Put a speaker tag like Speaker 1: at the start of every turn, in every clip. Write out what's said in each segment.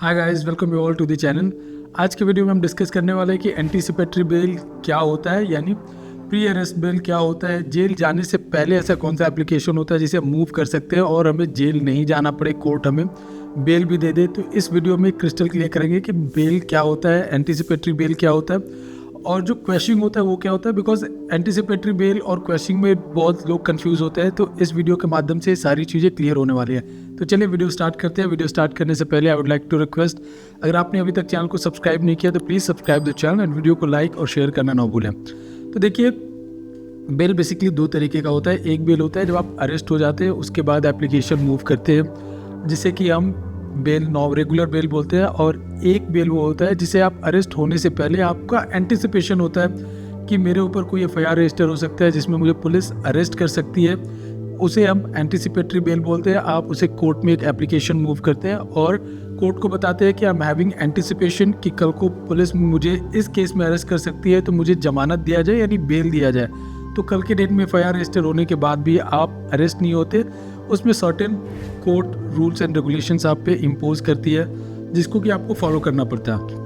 Speaker 1: Hi guys, welcome you all to the channel. आज के video में हम डिस्कस करने वाले हैं कि एंटीसिपेटरी बेल क्या होता है, यानी प्री अरेस्ट बेल क्या होता है। जेल जाने से पहले ऐसा कौन सा एप्लीकेशन होता है जिसे हम मूव कर सकते हैं और हमें जेल नहीं जाना पड़े, कोर्ट हमें बेल भी दे दे। तो इस वीडियो में क्रिस्टल क्लियर करेंगे कि बेल क्या होता है, एंटीसिपेटरी बेल क्या होता है और जो क्वेश्चनिंग होता है वो क्या होता है। बिकॉज एंटीसिपेटरी बेल और क्वेश्चनिंग में बहुत लोग कंफ्यूज होते हैं, तो इस वीडियो के माध्यम से सारी चीज़ें क्लियर होने वाली है। तो चलिए वीडियो स्टार्ट करते हैं। वीडियो स्टार्ट करने से पहले I would like to request, अगर आपने अभी तक चैनल को सब्सक्राइब नहीं किया तो please subscribe the channel and video को लाइक और शेयर करना ना भूलें। तो देखिए, बेल बेसिकली दो तरीके का होता है। एक बेल होता है जब आप अरेस्ट हो जाते हैं, उसके बाद एप्लीकेशन मूव करते हैं जिसे कि हम बेल रेगुलर बेल बोलते हैं। और एक बेल वो होता है जिसे आप अरेस्ट होने से पहले आपका एंटिसिपेशन होता है कि मेरे ऊपर कोई एफआईआर रजिस्टर हो सकता है जिसमें मुझे पुलिस अरेस्ट कर सकती है, उसे हम एंटिसिपेटरी बेल बोलते हैं। आप उसे कोर्ट में एक एप्लीकेशन मूव करते हैं और कोर्ट को बताते हैं कि आई एम हैविंग एंटिसिपेशन कि कल को पुलिस मुझे इस केस में अरेस्ट कर सकती है, तो मुझे जमानत दिया जाए यानी बेल दिया जाए। तो कल के डेट में एफआईआर रजिस्टर होने के बाद भी आप अरेस्ट नहीं होते, उसमें certain court rules and regulations आप पे इम्पोज करती है जिसको कि आपको फॉलो करना पड़ता है।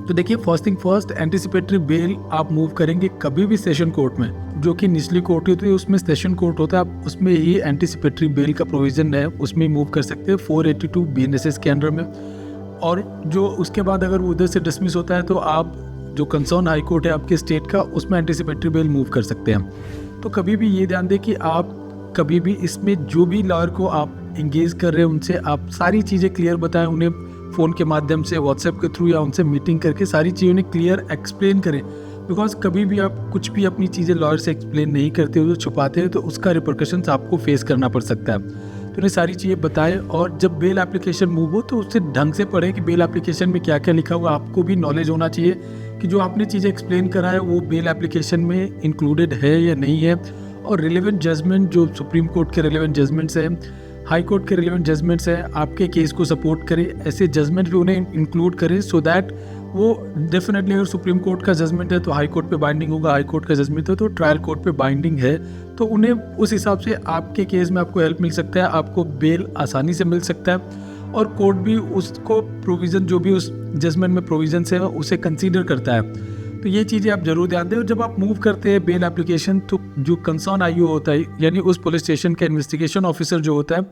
Speaker 1: तो देखिए, first thing first, anticipatory bell आप मूव करेंगे कभी भी सेशन कोर्ट में, जो कि निचली कोर्ट होती है उसमें सेशन कोर्ट होता है, आप उसमें ही एंटिसिपेटरी बेल का प्रोविजन है, उसमें मूव कर सकते हैं 482 BNSS के अंडर में। और जो उसके बाद अगर वो उधर से डिसमिस होता है तो आप जो कंसर्न हाई कोर्ट है आपके स्टेट का, उसमें एंटिसिपेटरी बेल मूव कर सकते हैं। तो कभी भी ये ध्यान दें कि आप कभी भी इसमें जो भी लॉयर को आप इंगेज कर रहे हैं उनसे आप सारी चीज़ें क्लियर बताएं, उन्हें फ़ोन के माध्यम से, व्हाट्सएप के थ्रू या उनसे मीटिंग करके सारी चीज़ें उन्हें क्लियर एक्सप्लेन करें। बिकॉज कभी भी आप कुछ भी अपनी चीज़ें लॉयर से एक्सप्लेन नहीं करते हो, तो छुपाते हो, तो उसका रिपरकशंस आपको फेस करना पड़ सकता है। तो उन्हें सारी चीज़ें बताएं और जब बेल एप्लीकेशन मूव हो तो उससे ढंग से पढ़ें कि बेल एप्लीकेशन में क्या क्या लिखा हुआ। आपको भी नॉलेज होना चाहिए कि जो आपने चीज़ें एक्सप्लेन करा है वो बेल एप्लीकेशन में इंक्लूडेड है या नहीं है। और रिलेवेंट जजमेंट, जो सुप्रीम कोर्ट के रिलेवेंट जजमेंट्स हैं, हाई कोर्ट के रिलेवेंट जजमेंट्स हैं, आपके केस को सपोर्ट करें, ऐसे जजमेंट भी उन्हें इंक्लूड करें सो दैट वो डेफिनेटली, अगर सुप्रीम कोर्ट का जजमेंट है तो हाई कोर्ट पे बाइंडिंग होगा, हाई कोर्ट का जजमेंट है तो ट्रायल कोर्ट पे बाइंडिंग है, तो उन्हें उस हिसाब से आपके केस में आपको हेल्प मिल सकता है, आपको बेल आसानी से मिल सकता है और कोर्ट भी उसको प्रोविज़न, जो भी उस जजमेंट में प्रोविजन है उसे कंसीडर करता है। तो ये चीज़ें आप जरूर ध्यान दें। और जब आप मूव करते हैं बेल एप्लीकेशन, तो जो कंसर्न आईओ होता है यानी उस पुलिस स्टेशन का इन्वेस्टिगेशन ऑफिसर जो होता है,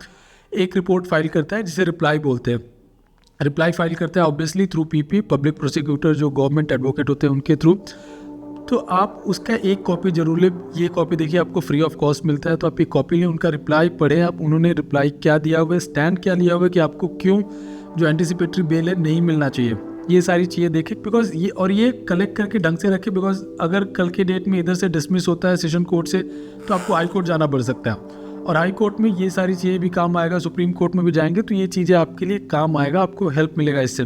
Speaker 1: एक रिपोर्ट फाइल करता है जिसे रिप्लाई बोलते हैं। रिप्लाई फाइल करता है obviously through PP, public prosecutor, जो गवर्नमेंट एडवोकेट होते हैं उनके थ्रू। तो आप उसका एक कॉपी जरूर लें। ये कॉपी देखिए आपको फ्री ऑफ कॉस्ट मिलता है, तो आप एक कॉपी लें, उनका रिप्लाई पढ़ें, आप उन्होंने रिप्लाई क्या दिया हुआ है, स्टैंड क्या लिया हुआ है कि आपको क्यों जो एंटीसिपेटरी बेल है नहीं मिलना चाहिए, ये सारी चीज़ें देखें। बिकॉज ये कलेक्ट करके ढंग से रखें। बिकॉज अगर कल के डेट में इधर से डिसमिस होता है सेशन कोर्ट से, तो आपको हाई कोर्ट जाना पड़ सकता है और हाई कोर्ट में ये सारी चीज़ें भी काम आएगा। सुप्रीम कोर्ट में भी जाएंगे तो ये चीज़ें आपके लिए काम आएगा, आपको हेल्प मिलेगा इससे।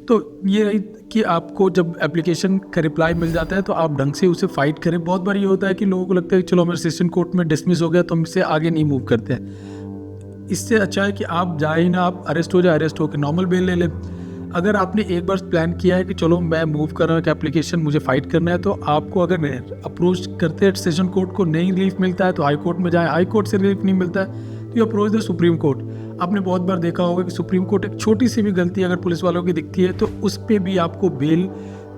Speaker 1: तो ये रही कि आपको जब एप्लीकेशन का रिप्लाई मिल जाता है तो आप ढंग से उसे फाइट करें। बहुत बार ये होता है कि लोगों को लगता है कि चलो हमारे सेशन कोर्ट में डिसमिस हो गया तो हम इससे आगे नहीं मूव करते हैं। इससे अच्छा है कि आप जाए ना, आप अरेस्ट हो जाए, अरेस्ट होकर नॉर्मल बेल ले लें। अगर आपने एक बार प्लान किया है कि चलो मैं मूव कर रहा हूँ, कि एप्लीकेशन मुझे फाइट करना है, तो आपको अगर अप्रोच करते हैं सेशन कोर्ट को नहीं रिलीफ मिलता है तो हाई कोर्ट में जाए, हाई कोर्ट से रिलीफ नहीं मिलता है तो you approach the supreme court. आपने बहुत बार देखा होगा कि सुप्रीम कोर्ट एक छोटी सी भी गलती अगर पुलिस वालों की दिखती है तो उस पर भी आपको बेल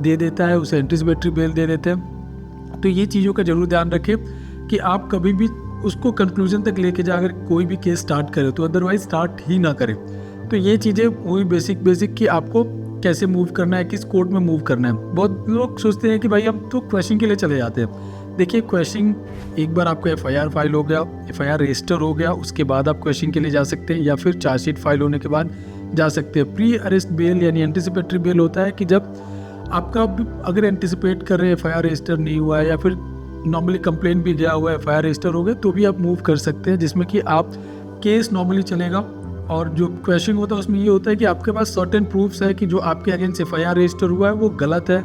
Speaker 1: दे देता है, उसे एंटीसिपेटरी बेल दे देते हैं। तो ये चीज़ों का जरूर ध्यान रखें कि आप कभी भी उसको कंक्लूजन तक लेके जाकर कोई भी केस स्टार्ट करें, तो अदरवाइज स्टार्ट ही ना करें। तो ये चीज़ें वही बेसिक कि आपको कैसे मूव करना है, किस कोर्ट में मूव करना है। बहुत लोग सोचते हैं कि भाई हम तो क्वेश्चन के लिए चले जाते हैं। देखिए, क्वेश्चन एक बार आपको एफआईआर फाइल हो गया, एफआईआर रजिस्टर हो गया, उसके बाद आप क्वेश्चन के लिए जा सकते हैं या फिर चार्जशीट फाइल होने के बाद जा सकते हैं। प्री अरेस्ट बेल यानी एंटीसिपेटरी बेल होता है कि जब आपका अगर एंटीसिपेट कर रहे हैं एफआईआर रजिस्टर नहीं हुआ है या फिर नॉर्मली कंप्लेंट भी गया हुआ है, एफआईआर रजिस्टर हो गए, तो भी आप मूव कर सकते हैं, जिसमें कि आप केस नॉर्मली चलेगा। और जो क्वेश्चन होता है उसमें ये होता है कि आपके पास सर्टेन प्रूफ्स है कि जो आपके अगेंस्ट एफआईआर रजिस्टर हुआ है वो गलत है।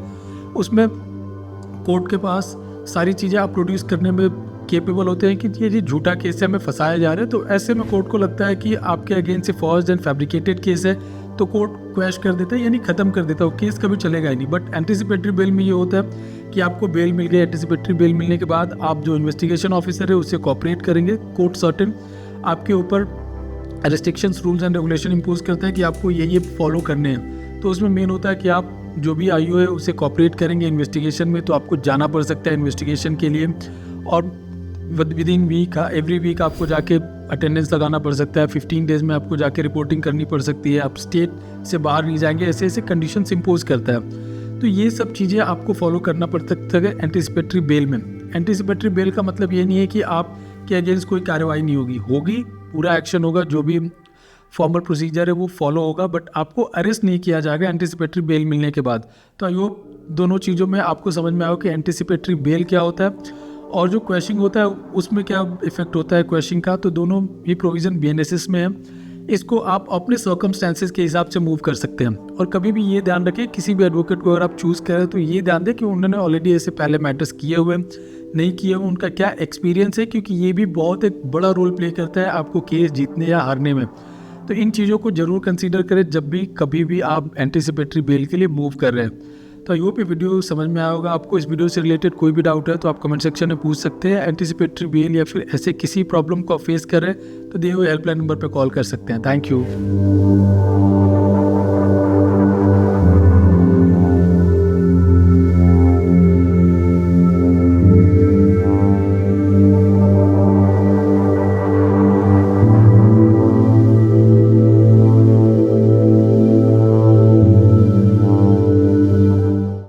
Speaker 1: उसमें कोर्ट के पास सारी चीज़ें आप प्रोड्यूस करने में केपेबल होते हैं कि ये झूठा केस है, हमें फंसाया जा रहा है। तो ऐसे में कोर्ट को लगता है कि आपके अगेंस्ट से फॉर्ज्ड एंड फैब्रिकेटेड केस है, तो कोर्ट क्वैश कर देता है यानी ख़त्म कर देता है, वो केस कभी चलेगा ही नहीं। बट एंटीसिपेटरी बेल में ये होता है कि आपको बेल मिल गई, एंटीसिपेटरी बेल मिलने के बाद आप जो इन्वेस्टिगेशन ऑफिसर है उससे कोऑपरेट करेंगे, कोर्ट सर्टेन आपके ऊपर restrictions, rules and regulation impose करता है कि आपको ये फॉलो करने हैं। तो उसमें मेन होता है कि आप जो भी आईओ है उसे कॉपरेट करेंगे इन्वेस्टिगेशन में, तो आपको जाना पड़ सकता है इन्वेस्टिगेशन के लिए, और within week every week आपको जाके अटेंडेंस लगाना पड़ सकता है। 15 डेज़ में आपको जाके रिपोर्टिंग करनी पड़ सकती है, आप स्टेट से बाहर नहीं जाएंगे, ऐसे ऐसे कंडीशंस इम्पोज करता है। तो ये सब चीज़ें आपको फॉलो करना पड़ सकता है एंटीसिपेटरी बेल में। एंटीसिपेटरी बेल का मतलब ये नहीं है कि आपके अगेंस्ट कोई कार्रवाई नहीं होगी, पूरा एक्शन होगा, जो भी फॉर्मल प्रोसीजर है वो फॉलो होगा, बट आपको अरेस्ट नहीं किया जाएगा एंटीसिपेटरी बेल मिलने के बाद। तो आई होप दोनों चीज़ों में आपको समझ में आया कि एंटीसिपेटरी बेल क्या होता है और जो क्वेश्चन होता है उसमें क्या इफेक्ट होता है क्वेश्चन का। तो दोनों ये प्रोविज़न बीएनएसएस में है, इसको आप अपने सर्कमस्टेंसेस के हिसाब से मूव कर सकते हैं। और कभी भी ये ध्यान रखें, किसी भी एडवोकेट को अगर आप चूज़ करें तो ये ध्यान दें कि उन्होंने ऑलरेडी ऐसे पहले मैटर्स किए हुए नहीं किए हुए, उनका क्या एक्सपीरियंस है, क्योंकि ये भी बहुत एक बड़ा रोल प्ले करता है आपको केस जीतने या हारने में। तो इन चीज़ों को जरूर कंसीडर करें जब भी कभी भी आप एंटीसिपेटरी बेल के लिए मूव कर रहे हैं। तो आई होप ये वीडियो समझ में आया होगा आपको। इस वीडियो से रिलेटेड कोई भी डाउट है तो आप कमेंट सेक्शन में पूछ सकते हैं। एंटीसिपेटरी बेल या फिर ऐसे किसी प्रॉब्लम को फेस कर रहे हैं तो दिए हुए हेल्पलाइन नंबर पर कॉल कर सकते हैं। Thank you.